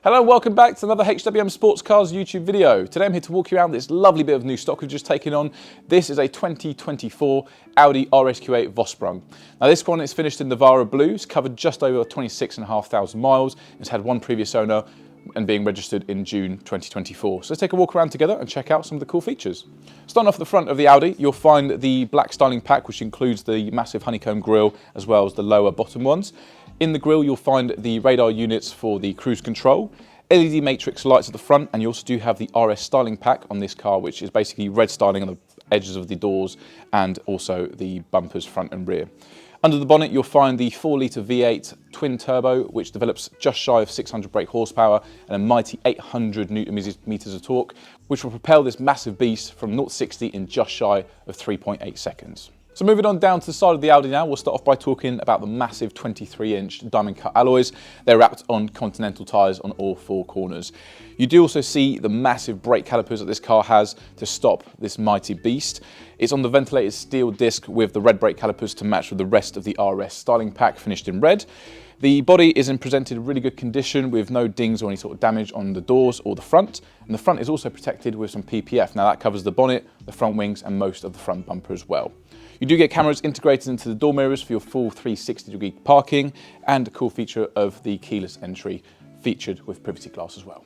Hello and welcome back to another HWM Sports Cars YouTube video. Today I'm here to walk you around this lovely bit of new stock we've just taken on. This is a 2024 Audi RSQ8 Vossprung. Now this one is finished in Navara Blue, it's covered just over 26,500 miles, it's had one previous owner and being registered in June 2024. So let's take a walk around together and check out some of the cool features. Starting off at the front of the Audi, you'll find the black styling pack, which includes the massive honeycomb grille as well as the lower bottom ones. In the grille, you'll find the radar units for the cruise control, LED matrix lights at the front, and you also do have the RS styling pack on this car, which is basically red styling on the edges of the doors and also the bumpers front and rear. Under the bonnet, you'll find the 4-litre V8 twin turbo, which develops just shy of 600 brake horsepower and a mighty 800 Newton meters of torque, which will propel this massive beast from 0 to 60 in just shy of 3.8 seconds. So moving on down to the side of the Audi now, we'll start off by talking about the massive 23-inch diamond cut alloys. They're wrapped on Continental tyres on all four corners. You do also see the massive brake calipers that this car has to stop this mighty beast. It's on the ventilated steel disc with the red brake calipers to match with the rest of the RS styling pack finished in red. The body is in presented really good condition with no dings or any sort of damage on the doors or the front. And the front is also protected with some PPF. Now that covers the bonnet, the front wings and most of the front bumper as well. You do get cameras integrated into the door mirrors for your full 360-degree parking and a cool feature of the keyless entry featured with privacy glass as well.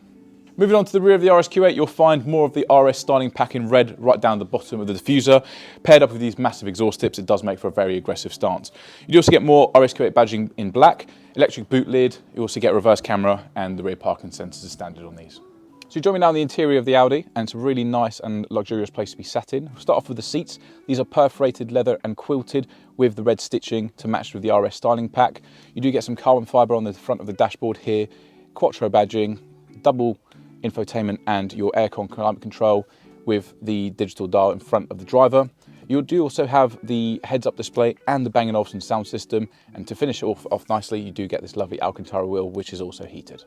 Moving on to the rear of the RSQ8, you'll find more of the RS styling pack in red right down the bottom of the diffuser. Paired up with these massive exhaust tips, it does make for a very aggressive stance. You do also get more RSQ8 badging in black, electric boot lid, you also get reverse camera and the rear parking sensors are standard on these. So you join me now in the interior of the Audi, and it's a really nice and luxurious place to be sat in. We'll start off with the seats. These are perforated leather and quilted with the red stitching to match with the RS styling pack. You do get some carbon fibre on the front of the dashboard here, Quattro badging, double infotainment and your aircon climate control with the digital dial in front of the driver. You do also have the heads-up display and the Bang & Olufsen sound system, and to finish it off nicely, you do get this lovely Alcantara wheel, which is also heated.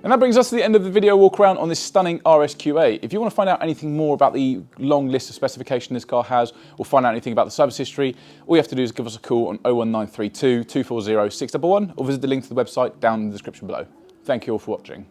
And that brings us to the end of the video walk around on this stunning RSQ8. If you want to find out anything more about the long list of specifications this car has, or find out anything about the service history, all you have to do is give us a call on 01932 240 611 or visit the link to the website down in the description below. Thank you all for watching.